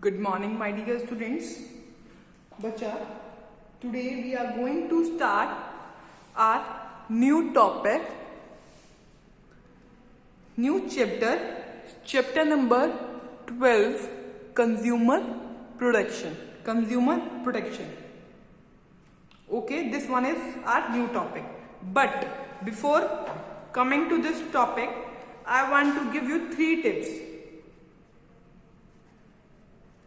Good morning, my dear students. Bacha, today we are going to start our new topic, new chapter number 12, consumer protection. Consumer protection. Okay, this one is our new topic. But before coming to this topic, I want to give you three tips.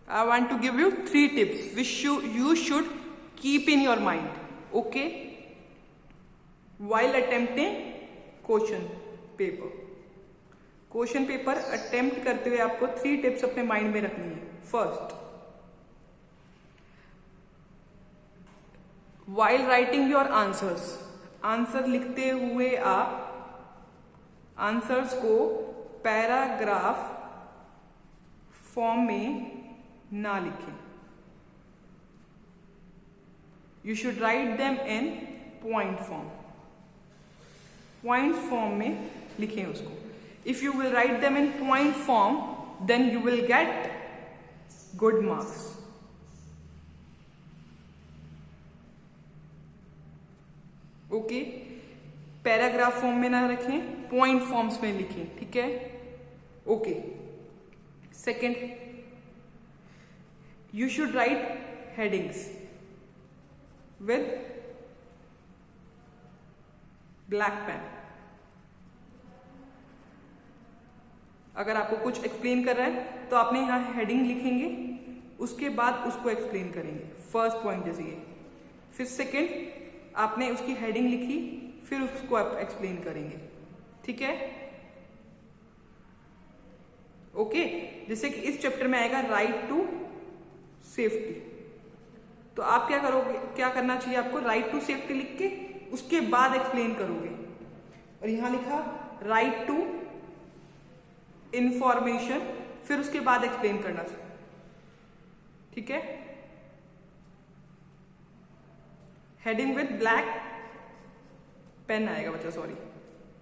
I want to give you three tips which you should keep in your mind, okay, while attempting question paper. Question paper attempt करते हुए आपको three tips अपने mind में रखनी है. First, while writing your answers, answer लिखते हुए आप आंसर्स को पैराग्राफ फॉर्म में ना लिखें. You should write them in point form. Point form में लिखें उसको. If you will write them in point form then you will get good marks. Okay, paragraph form में ना रखें, पॉइंट फॉर्म्स में लिखें. ठीक है, okay. Second, you should write headings with black pen. अगर आपको कुछ एक्सप्लेन कर रहा है तो आपने यहां हेडिंग लिखेंगे, उसके बाद उसको एक्सप्लेन करेंगे. फर्स्ट पॉइंट इज ये. फिर सेकंड, आपने उसकी हेडिंग लिखी, फिर उसको आप एक्सप्लेन करेंगे. ठीक है, ओके. जैसे कि इस चैप्टर में आएगा राइट टू सेफ्टी. तो आप क्या करोगे, क्या करना चाहिए आपको, राइट टू सेफ्टी लिख के उसके बाद एक्सप्लेन करोगे. और यहां लिखा राइट टू इंफॉर्मेशन, फिर उसके बाद एक्सप्लेन करना चाहिए. ठीक है, हेडिंग विद ब्लैक पेन आएगा बच्चा, सॉरी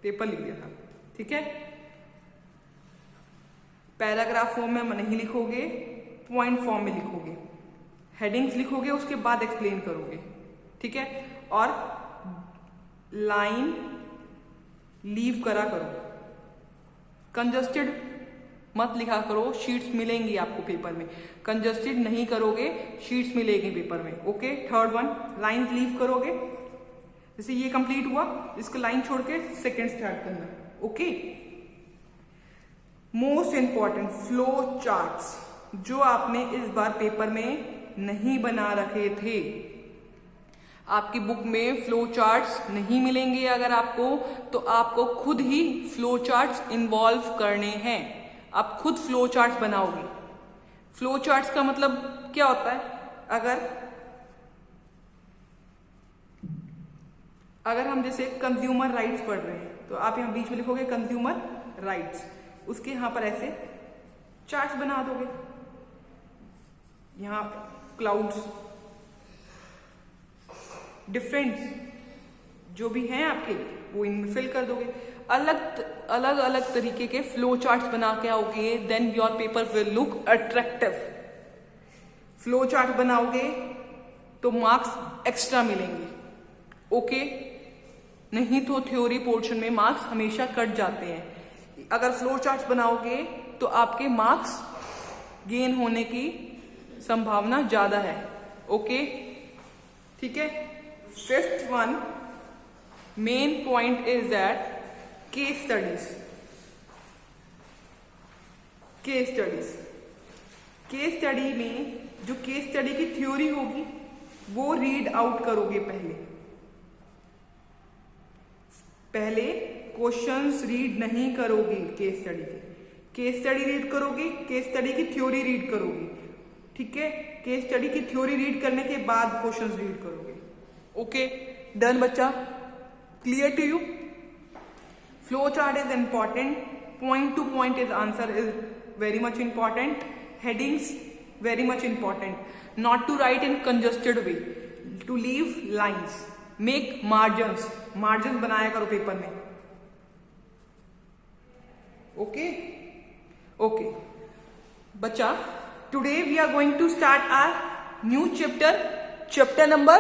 पेपर लिख दिया था. ठीक है, पैराग्राफ फॉर्म में नहीं लिखोगे, पॉइंट फॉर्म में लिखोगे. हेडिंग्स लिखोगे, उसके बाद एक्सप्लेन करोगे. ठीक है, और लाइन लीव करा करो. कंजस्टेड मत लिखा करो, शीट्स मिलेंगी आपको पेपर में. कंजस्टेड नहीं करोगे, शीट्स मिलेंगी पेपर में. Okay. Third one, line leave करोगे. जैसे ये कंप्लीट हुआ, इसको लाइन छोड़ के सेकेंड स्टार्ट करना. Okay. Most important, flow charts जो आपने इस बार पेपर में नहीं बना रखे थे. आपकी बुक में फ्लो चार्ट्स नहीं मिलेंगे. अगर आपको, तो आपको खुद ही फ्लो चार्ट्स इन्वॉल्व करने हैं. आप खुद फ्लो चार्ट्स बनाओगे. फ्लो चार्ट्स का मतलब क्या होता है, अगर हम जैसे कंज्यूमर राइट्स पढ़ रहे हैं, तो आप यहां बीच में लिखोगे कंज्यूमर राइट्स, उसके यहां पर ऐसे चार्ट्स बना दोगे. यहां क्लाउड्स, डिफरेंट जो भी हैं आपके, वो इनमें फिल कर दोगे. अलग अलग तरीके के फ्लो चार्ट्स बना के आओगे, then your paper will look attractive. Flow chart बनाओगे तो मार्क्स एक्स्ट्रा मिलेंगे. ओके, नहीं तो थ्योरी पोर्शन में मार्क्स हमेशा कट जाते हैं. अगर फ्लो चार्ट्स बनाओगे तो आपके मार्क्स गेन होने की संभावना ज्यादा है. ओके, ठीक है. Fifth one, main point is that case studies. Case study में जो केस स्टडी की थ्योरी होगी वो रीड आउट करोगे. पहले क्वेश्चंस रीड नहीं करोगे. केस स्टडी रीड करोगे, केस स्टडी की थ्योरी रीड करोगे. ठीक है, केस स्टडी की थ्योरी रीड करने के बाद क्वेश्चंस रीड करोगे. ओके, डन बच्चा, clear to you. Flow chart is important. Point to point is answer is very much important. Headings very much important. Not to write in congested way, to leave lines. Make margins बनाया करो paper में. Okay, बच्चा Today we are going to start our new chapter number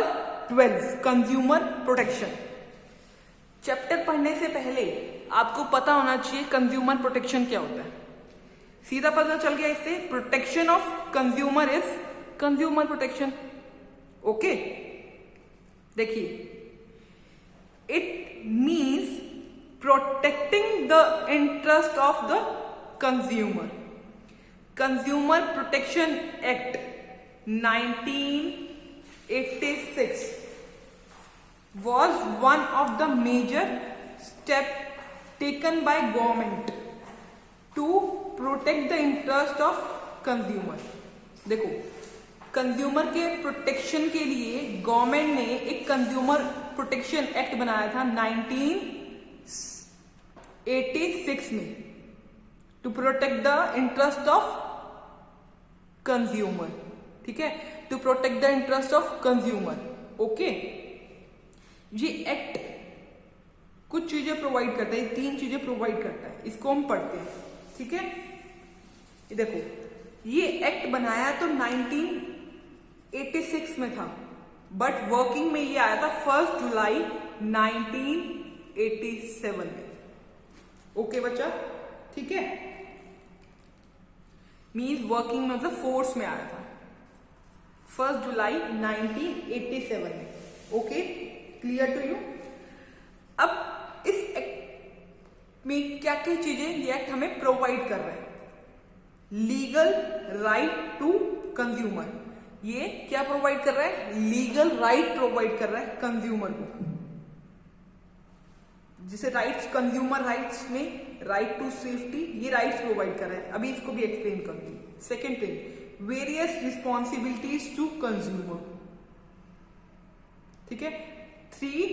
12, consumer protection. Chapter पढ़ने से पहले आपको पता होना चाहिए कंज्यूमर प्रोटेक्शन क्या होता है. सीधा पता चल गया इससे, protection of consumer is consumer protection. Okay, देखिए, it means protecting the interest of the consumer. Consumer protection act 1986 was one of the major steps taken by government to protect the interest of consumer. देखो, consumer के protection के लिए government ने एक consumer protection act बनाया था 1986 में, to protect the interest of consumer. ठीक है, to protect the interest of consumer. Okay, ये एक्ट कुछ चीजें प्रोवाइड करता है, 3 चीजें प्रोवाइड करता है. इसको हम पढ़ते हैं. ठीक है, ये देखो, ये एक्ट बनाया तो 1986 में था, बट वर्किंग में ये आया था 1 जुलाई 1987 में. ओके बच्चा, ठीक है, मीन्स वर्किंग में मतलब फोर्स में आया था 1 जुलाई 1987 में. Okay, clear to you. अब इस एक्ट में क्या क्या चीजें ये एक्ट हमें प्रोवाइड कर रहा है. Legal right to consumer. ये क्या प्रोवाइड कर रहा है? लीगल राइट प्रोवाइड कर रहा है कंज्यूमर को. जिसे राइट्स, कंज्यूमर राइट्स में राइट टू सेफ्टी, ये राइट्स प्रोवाइड कर रहा है. अभी इसको भी एक्सप्लेन करूंगी. Second thing, various responsibilities to consumer. ठीक है, 3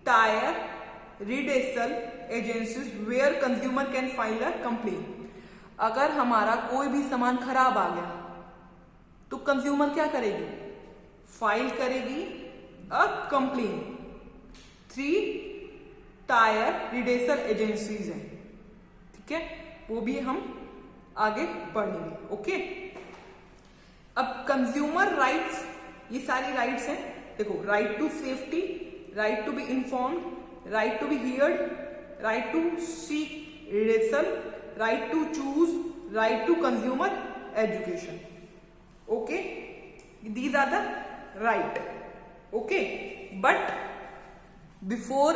tier redressal agencies where consumer can file a complain. अगर हमारा कोई भी सामान खराब आ गया तो कंज्यूमर क्या करेगी? फाइल करेगी अ कंप्लेन. 3 टायर रिडेसल एजेंसीज हैं. ठीक है, वो भी हम आगे पढ़ेंगे. ओके, अब कंज्यूमर राइट्स, ये सारी राइट्स हैं. देखो, right to safety, right to be informed, right to be heard, right to seek redressal, right to choose, right to consumer education. Okay, these are the right. Okay, but before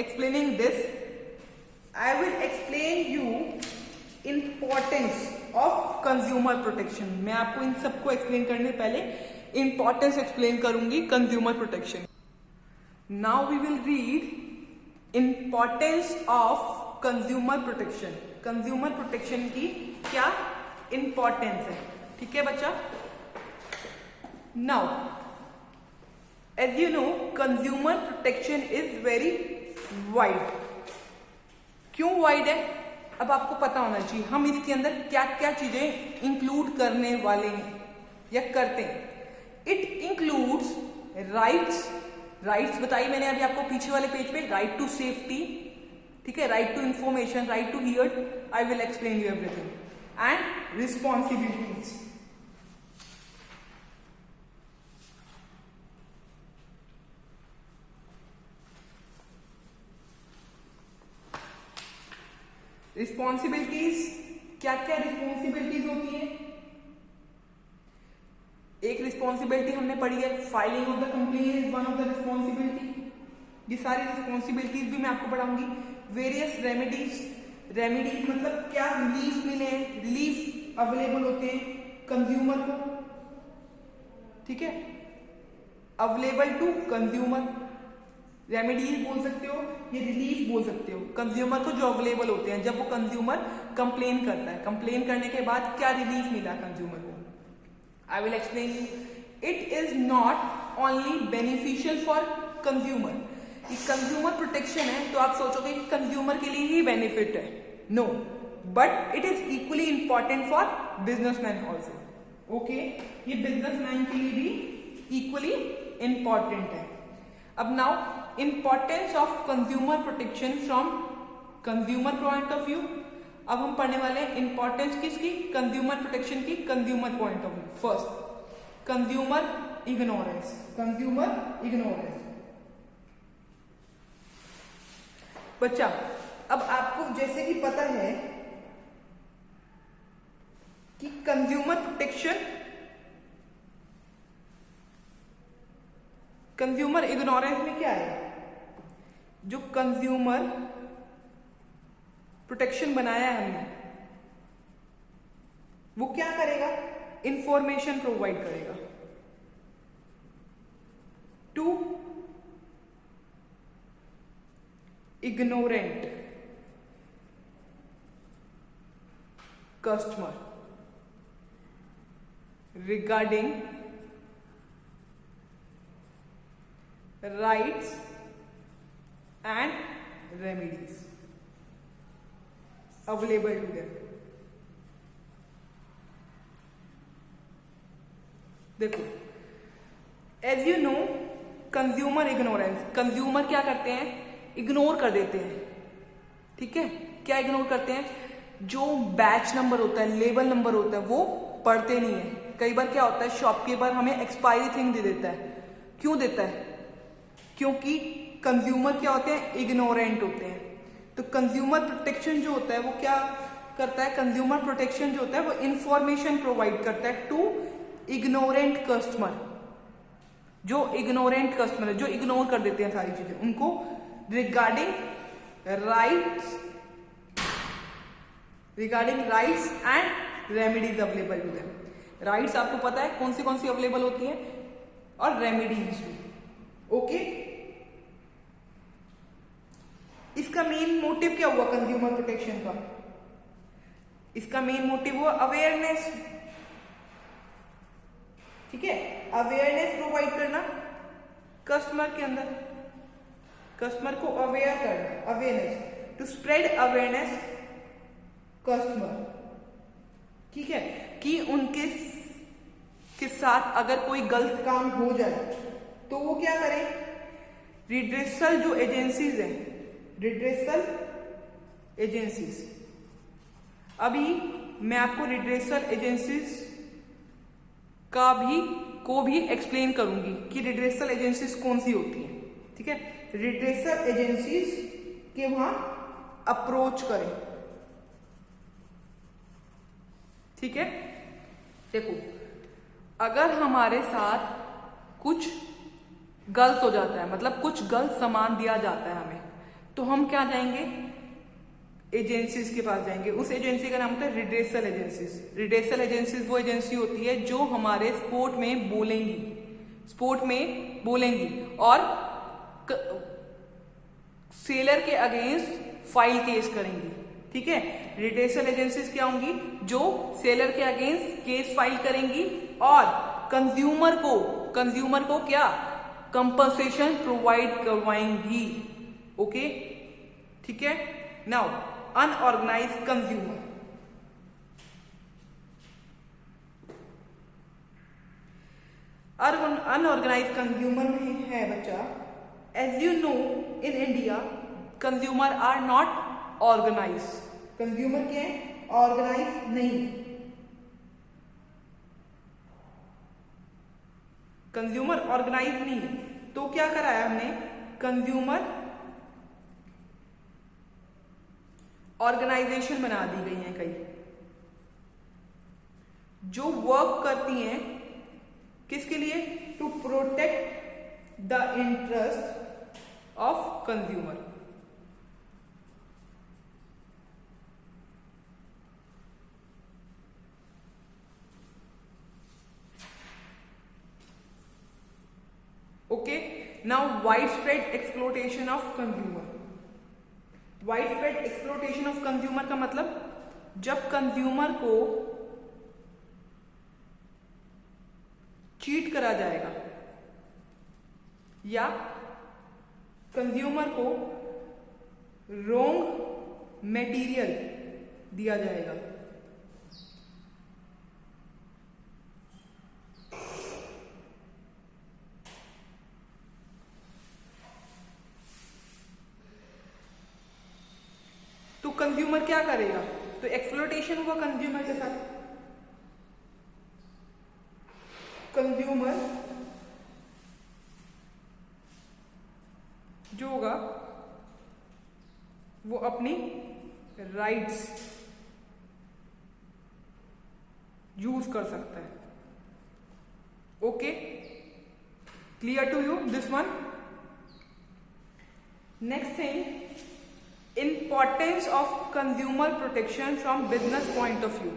explaining this, I will explain you importance of consumer protection. मैं आपको इन सबको explain करने से पहले importance explain करूंगी consumer protection. Now we will read importance of consumer protection. Consumer protection की क्या importance है. ठीक है बच्चा. Now as you know, consumer protection is very wide. क्यों वाइड है? अब आपको पता होना चाहिए हम इसके अंदर क्या क्या चीजें इंक्लूड करने वाले हैं या करते हैं. It includes rights. राइट्स बताई मैंने अभी आपको पीछे वाले पेज पे. राइट टू सेफ्टी, ठीक है, right to information, right to hear, I will explain you everything. And responsibilities. Responsibilities, क्या क्या रिस्पॉन्सिबिलिटीज होती है. एक रिस्पॉन्सिबिलिटी हमने पढ़ी है, filing of the complain is one of the responsibility. ये सारी रिस्पॉन्सिबिलिटीज भी मैं आपको पढ़ाऊंगी. Various remedies. रेमेडीज मतलब क्या रिलीफ मिले, रिलीफ अवेलेबल होते हैं कंज्यूमर को. ठीक है, अवेलेबल टू कंज्यूमर. रेमेडीज बोल सकते हो, ये रिलीफ बोल सकते हो कंज्यूमर को जो अवेलेबल होते हैं जब वो कंज्यूमर कंप्लेन करता है. कंप्लेन करने के बाद क्या रिलीफ मिला कंज्यूमर को, I will explain you. It is not only beneficial for consumer. ये कंज्यूमर प्रोटेक्शन है तो आप सोचोगे कि कंज्यूमर के लिए ही बेनिफिट है. No, but it is equally important for businessman also. Okay, ये बिजनेसमैन के लिए भी इक्वली इंपॉर्टेंट है. अब now, importance of consumer protection from consumer point of view. अब हम पढ़ने वाले हैं इंपॉर्टेंस किसकी, कंज्यूमर प्रोटेक्शन की, consumer point of view. First, consumer ignorance. Consumer ignorance बच्चा, अब आपको जैसे कि पता है कि कंज्यूमर प्रोटेक्शन, कंज्यूमर इग्नोरेंस में क्या है, जो कंज्यूमर प्रोटेक्शन बनाया है हमने, वो क्या करेगा, इंफॉर्मेशन प्रोवाइड करेगा to ignorant customer regarding rights and remedies available to them। देखो, as you know consumer ignorance, consumer क्या करते हैं, इग्नोर कर देते हैं। ठीक है, क्या इग्नोर करते हैं, जो बैच नंबर होता है, लेबल नंबर होता है, वो पढ़ते नहीं है। कई बार क्या होता है, शॉपकीपर हमें एक्सपायरी थिंग दे देता है। क्यों देता है, क्योंकि कंज्यूमर क्या होते हैं, इग्नोरेंट होते हैं। तो कंज्यूमर प्रोटेक्शन जो होता है वो क्या करता है, कंज्यूमर प्रोटेक्शन जो होता है वो इंफॉर्मेशन प्रोवाइड करता है टू इग्नोरेंट कस्टमर। जो इग्नोरेंट कस्टमर है, जो इग्नोर कर देते हैं सारी चीजें, उनको regarding rights and remedies available to them। Rights आपको पता है कौन सी अवेलेबल होती हैं, और रेमेडीज भी। ओके, इसका मेन मोटिव क्या हुआ कंज्यूमर प्रोटेक्शन का, इसका मेन मोटिव हुआ अवेयरनेस। ठीक है, अवेयरनेस प्रोवाइड करना कस्टमर के अंदर, कस्टमर को अवेयर करना, awareness, to spread awareness customer. ठीक है, कि उनके के साथ अगर कोई गलत काम हो जाए तो वो क्या करें, रिड्रेसल जो एजेंसीज हैं, रिड्रेसल एजेंसीज, अभी मैं आपको रिड्रेसल एजेंसीज को भी एक्सप्लेन करूंगी कि रिड्रेसल एजेंसीज कौन सी होती हैं। ठीक है, रिड्रेसल एजेंसीज के वहां अप्रोच करें। ठीक है, देखो, अगर हमारे साथ कुछ गलत हो जाता है, मतलब कुछ गलत सामान दिया जाता है हमें, तो हम क्या जाएंगे, एजेंसीज के पास जाएंगे। उस एजेंसी का नाम होता है रिड्रेसल एजेंसीज। रिड्रेसल एजेंसीज वो एजेंसी होती है जो हमारे स्पोर्ट में बोलेंगी और सेलर के अगेंस्ट फाइल केस करेंगी। ठीक है, रिड्रेसल एजेंसीज क्या होंगी, जो सेलर के अगेंस्ट केस फाइल करेंगी और कंज्यूमर को क्या, कंपनसेशन प्रोवाइड करवाएंगी। ओके, ठीक है। Now unorganised consumer, unorganised consumer में है बच्चा, as you know in India consumer are not organise. Consumer क्या है, ऑर्गेनाइज नहीं। कंज्यूमर ऑर्गेनाइज नहीं, तो क्या कराया हमने, कंज्यूमर ऑर्गेनाइजेशन बना दी गई हैं कई, जो वर्क करती हैं किसके लिए, to protect the interest of consumer. Okay, now wide spread exploitation of consumer. Wide spread exploitation of consumer का मतलब, जब कंज्यूमर को चीट करा जाएगा या कंज्यूमर को रॉन्ग मटेरियल दिया जाएगा, तो कंज्यूमर क्या करेगा, तो एक्सप्लॉयटेशन हुआ कंज्यूमर के साथ। कंज्यूमर जो होगा वो अपनी राइट्स यूज कर सकता है। Okay, clear to you this one? Next thing, importance of consumer protection from business point of view.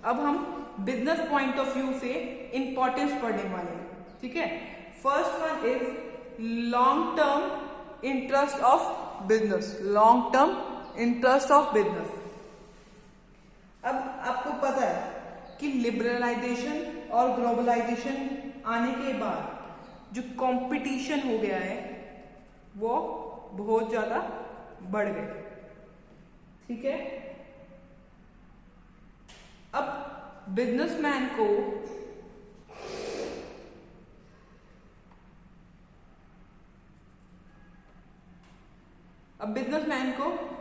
अब हम बिजनेस पॉइंट ऑफ व्यू से इंपॉर्टेंस पढ़ने वाले हैं, ठीक है। First one is long term interest of business. Long term interest of business. अब आपको पता है कि लिबरलाइजेशन और ग्लोबलाइजेशन आने के बाद जो कंपटीशन हो गया है वो बहुत ज्यादा बढ़ गए, ठीक है। अब बिजनेसमैन को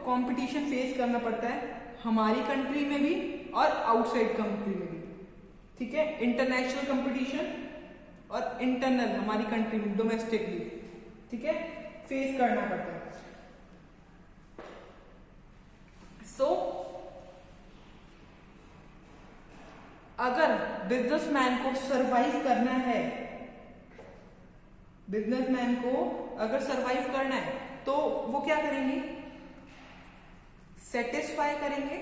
कंपटीशन फेस करना पड़ता है, हमारी कंट्री में भी और आउटसाइड कंट्री में भी, ठीक है। इंटरनेशनल कंपटीशन और इंटरनल हमारी कंट्री में डोमेस्टिकली, ठीक है, फेस करना पड़ता है। सो अगर बिजनेसमैन को सरवाइव करना है, बिजनेसमैन को अगर सरवाइव करना है तो वो क्या करेंगे? सेटिस्फाई करेंगे,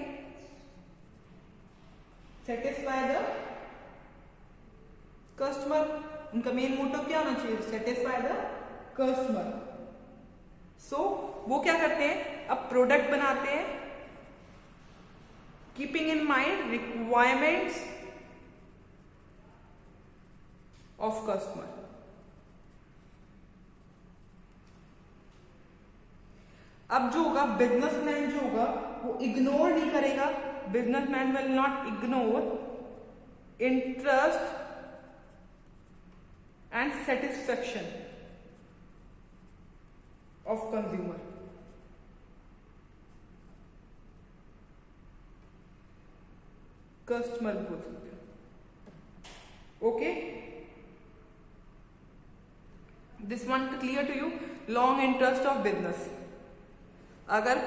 सेटिस्फाई द कस्टमर। उनका मेन मोटिव क्या होना चाहिए? Satisfy the customer. सो वो क्या करते हैं? अब प्रोडक्ट बनाते हैं keeping in mind requirements of customer. अब जो होगा बिजनेसमैन जो होगा वो इग्नोर नहीं करेगा। Businessman will not ignore interest and satisfaction of consumer. Customer बोल सकते हो। Okay, this one clear to you? Long interest of business. अगर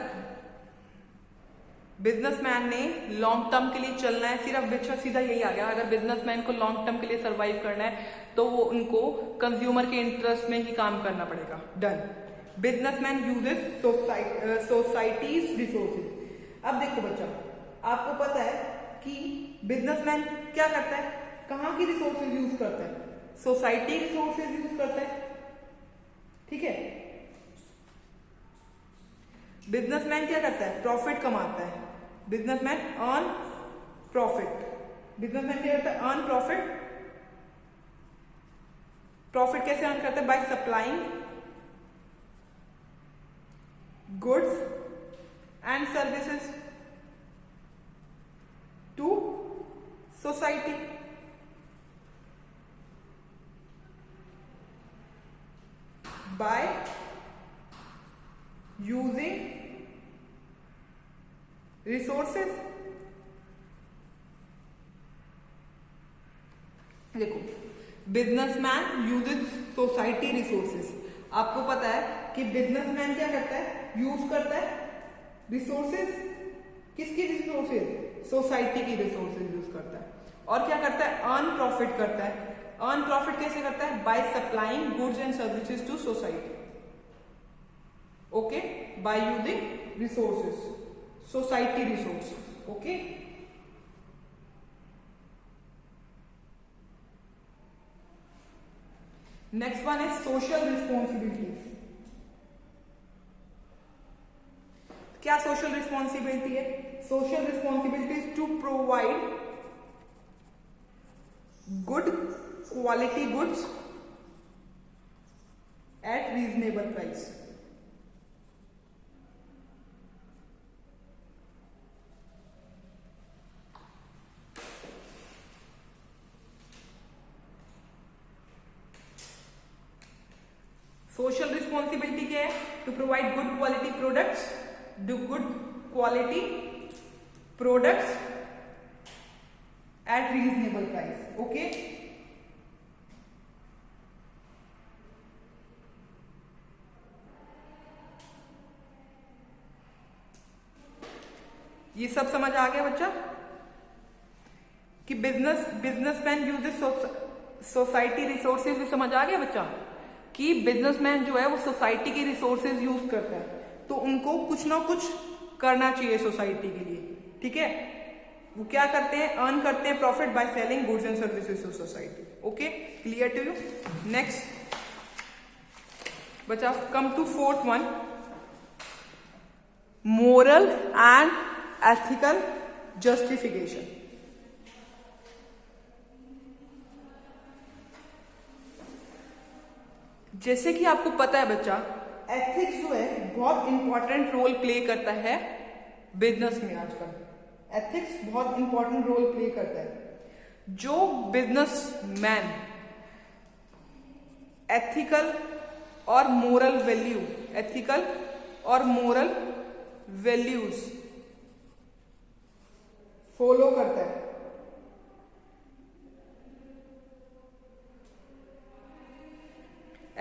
बिजनेसमैन ने लॉन्ग टर्म के लिए चलना है, सिर्फ सीधा यही आ गया, अगर बिजनेसमैन को लॉन्ग टर्म के लिए सरवाइव करना है तो वो उनको कंज्यूमर के इंटरेस्ट में ही काम करना पड़ेगा। Done. Businessman uses societies resources. अब देखो बच्चा, आपको पता है कि बिजनेसमैन क्या करता है? कहां की रिसोर्सेज यूज करता है? सोसाइटी रिसोर्सेज यूज करता है, ठीक है। बिजनेसमैन क्या करता है? प्रॉफिट कमाता है। Businessman earn profit. बिजनेसमैन क्या करता है? Earn profit. प्रॉफिट कैसे अर्न करता है? By supplying goods and services to society. By using resources. देखो, बिजनेसमैन यूजेस सोसाइटी रिसोर्सेज। आपको पता है कि बिजनेसमैन क्या करता है? यूज करता है रिसोर्सेज। किसकी रिसोर्सेज? सोसाइटी की रिसोर्सेज यूज करता है। और क्या करता है? अर्न प्रॉफिट करता है। अर्न प्रॉफिट कैसे करता है? By supplying goods and services to society. Okay, by using resources, society resources. Okay, next one is social responsibilities. क्या सोशल रिस्पॉन्सिबिलिटी है? Social responsibilities to provide good quality goods at reasonable price. Social responsibility क्या है? To provide good quality products, do good quality products at reasonable price. Okay, ये सब समझ आ गया बच्चा कि बिजनेसमैन यूजेस सोसाइटी रिसोर्सेज भी समझ आ गया बच्चा कि बिजनेसमैन जो है वो सोसाइटी के रिसोर्सेज यूज करता है, तो उनको कुछ ना कुछ करना चाहिए सोसाइटी के लिए। ठीक है, वो क्या करते हैं, अर्न करते हैं profit by selling goods and services to society. Okay, clear to you? Next बच्चा, come to fourth one, moral and ethical justification. जैसे कि आपको पता है बच्चा, एथिक्स जो है बहुत इंपॉर्टेंट रोल प्ले करता है बिजनेस में। आजकल एथिक्स बहुत इंपॉर्टेंट रोल प्ले करता है। जो बिजनेसमैन एथिकल और मोरल वैल्यूज फॉलो करता है,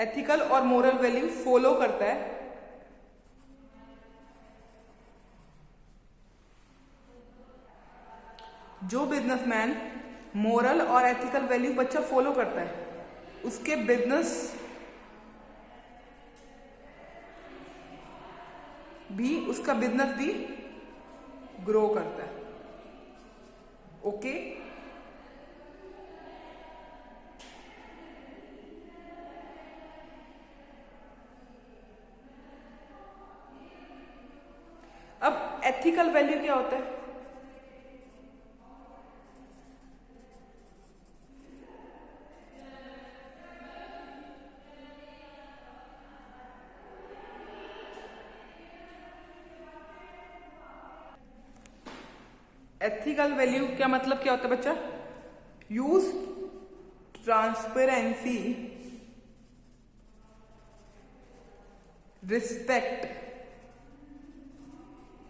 एथिकल और मोरल वैल्यू फॉलो करता है, जो बिजनेसमैन मोरल और एथिकल वैल्यू बच्चा फॉलो करता है, उसके बिजनेस भी ग्रो करता है। ओके, अब एथिकल वैल्यू क्या होता है? एथिकल वैल्यू क्या मतलब क्या होता है बच्चा? Use transparency, respect,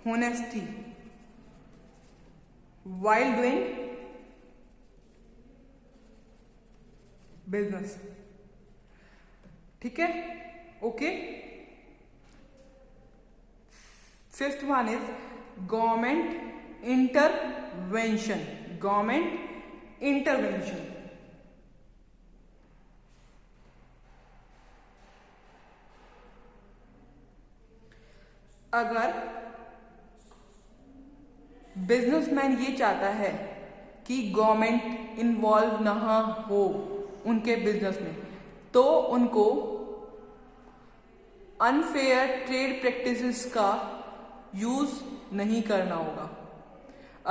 honesty while doing business. ठीक है, okay. Fifth one is government intervention. अगर बिजनेसमैन ये चाहता है कि गवर्नमेंट इन्वॉल्व ना हो उनके बिजनेस में, तो उनको अनफेयर ट्रेड प्रैक्टिसेस का यूज नहीं करना होगा।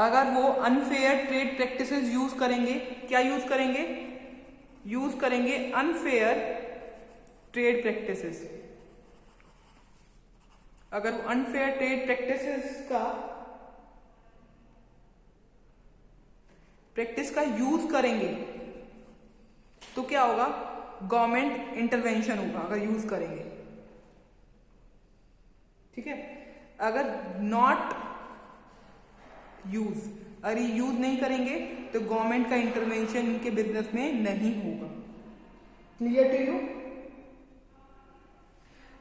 अगर वो अनफेयर ट्रेड प्रैक्टिसेस यूज करेंगे, क्या यूज करेंगे? यूज करेंगे अनफेयर ट्रेड प्रैक्टिसेस। अगर वो अनफेयर ट्रेड प्रैक्टिस का यूज करेंगे तो क्या होगा? गवर्नमेंट इंटरवेंशन होगा अगर यूज करेंगे। ठीक है, अगर नॉट यूज, अरे यूज नहीं करेंगे तो गवर्नमेंट का इंटरवेंशन इनके बिजनेस में नहीं होगा। Clear to you?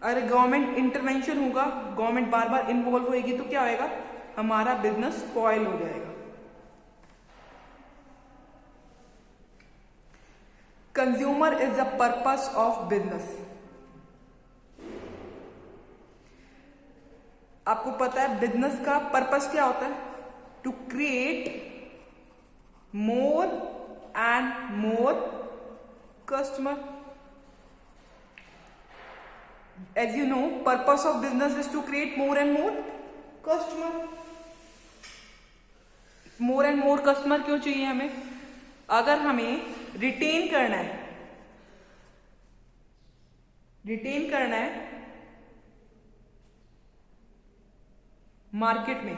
अरे गवर्नमेंट इंटरवेंशन होगा, गवर्नमेंट बार बार इन्वॉल्व होगी तो क्या होएगा? हमारा बिजनेस स्पॉइल हो जाएगा। Consumer is the purpose of business. आपको पता है बिजनेस का पर्पस क्या होता है? To create more and more customer. As you know, purpose of business is to create more and more customer. More and more customer क्यों चाहिए हमें? अगर हमें रिटेन करना है मार्केट में,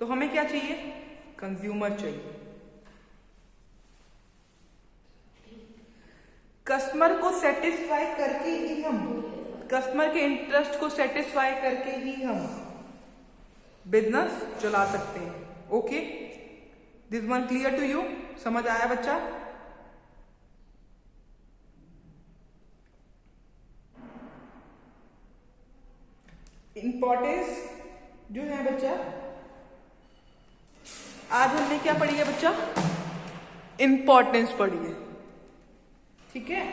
तो हमें क्या चाहिए? कंज्यूमर चाहिए। कस्टमर को सेटिस्फाई करके ही हम, कस्टमर के इंटरेस्ट को सेटिस्फाई करके ही हम बिजनेस चला सकते हैं। Okay, this one clear to you? समझ आया बच्चा? इंपॉर्टेंस जो है बच्चा, आज हमने क्या पढ़ी है बच्चा? इंपॉर्टेंस पढ़ी है, ठीक है।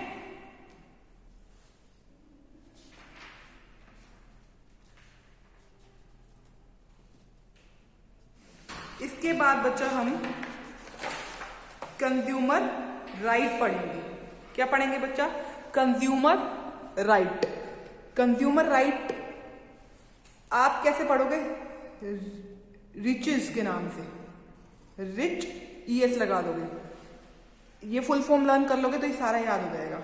इसके बाद बच्चा हम कंज्यूमर राइट पढ़ेंगे। क्या पढ़ेंगे बच्चा? Consumer right. कंज्यूमर राइट आप कैसे पढ़ोगे? रिचेस के नाम से, रिच ईएस लगा दोगे, ये फुल फॉर्म लर्न कर लोगे तो ये सारा याद हो जाएगा।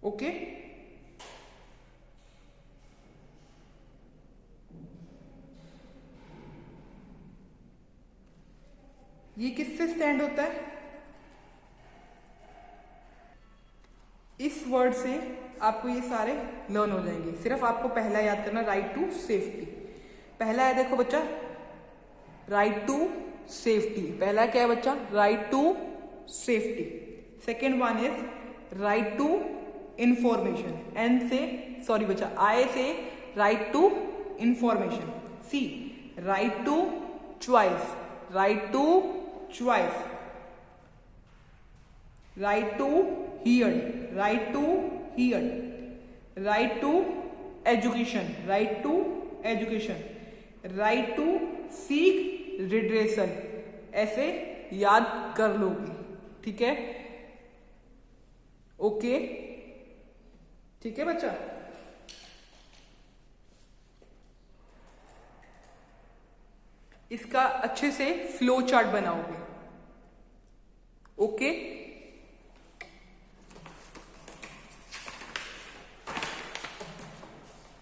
ओके, ये किससे स्टैंड होता है? इस वर्ड से आपको ये सारे लर्न हो जाएंगे। सिर्फ आपको पहला याद करना, राइट टू सेफ्टी। पहला है देखो बच्चा, राइट टू सेफ्टी। पहला क्या है बच्चा? Right to safety. Second one is right to information. N से, सॉरी बच्चा, आई से right to information. C right to choice, right to choice. Right to hear, right to hear. Right to education, right to education. Right to seek redressal. ऐसे याद कर लोगे, ठीक है? Okay, ठीक है बच्चा? इसका अच्छे से फ्लो चार्ट बनाओगे। ओके,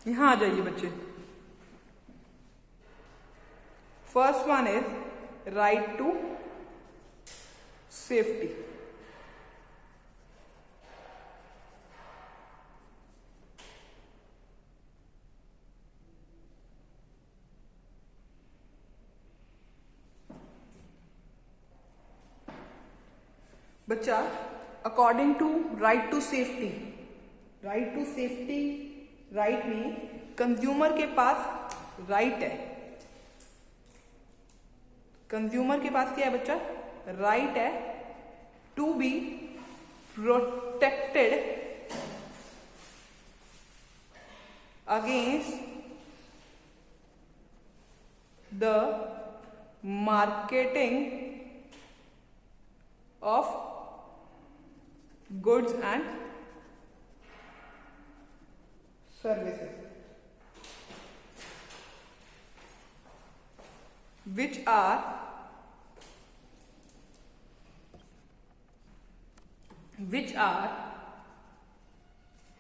यहां आ जाइए बच्चे। First one is right to safety. बच्चा, according to right to safety, right to safety right में कंज्यूमर के पास राइट है। कंज्यूमर के पास क्या है बच्चा? राइट है to be protected against the marketing of goods and services which are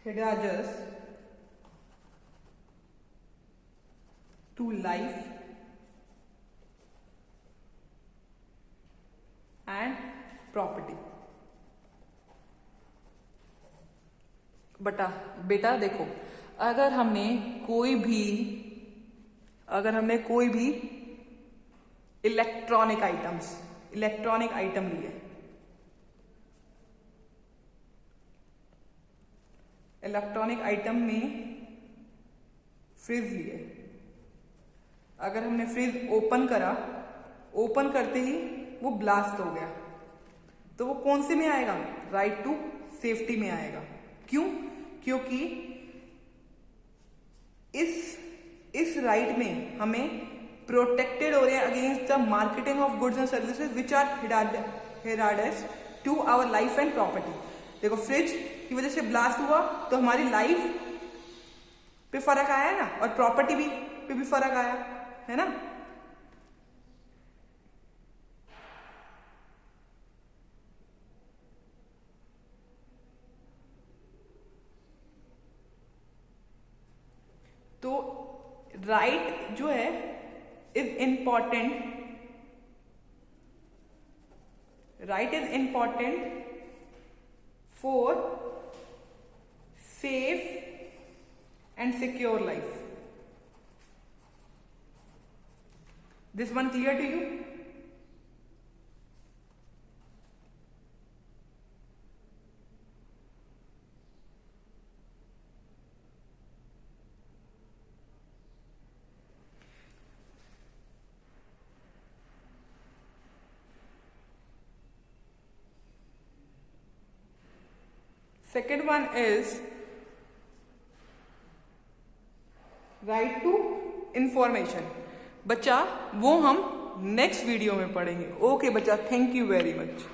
hazardous to life and property. बेटा देखो, अगर हमने कोई भी इलेक्ट्रॉनिक आइटम लिए, इलेक्ट्रॉनिक आइटम में फ्रिज लिए, अगर हमने फ्रिज ओपन करा, ओपन करते ही वो ब्लास्ट हो गया, तो वो कौन से में आएगा? राइट टू सेफ्टी में आएगा। क्यों? क्योंकि इस राइट में हमें प्रोटेक्टेड हो रहे हैं against the marketing of goods and services which are hazardous to our life and property. देखो, फ्रिज की वजह से ब्लास्ट हुआ तो हमारी लाइफ पे फर्क आया है ना, और प्रॉपर्टी पे भी फर्क आया है ना। तो राइट जो है is important for safe and secure life. This one clear to you? Second one is right to information. बच्चा वो हम नेक्स्ट वीडियो में पढ़ेंगे. ओके बच्चा, थैंक यू वेरी मच.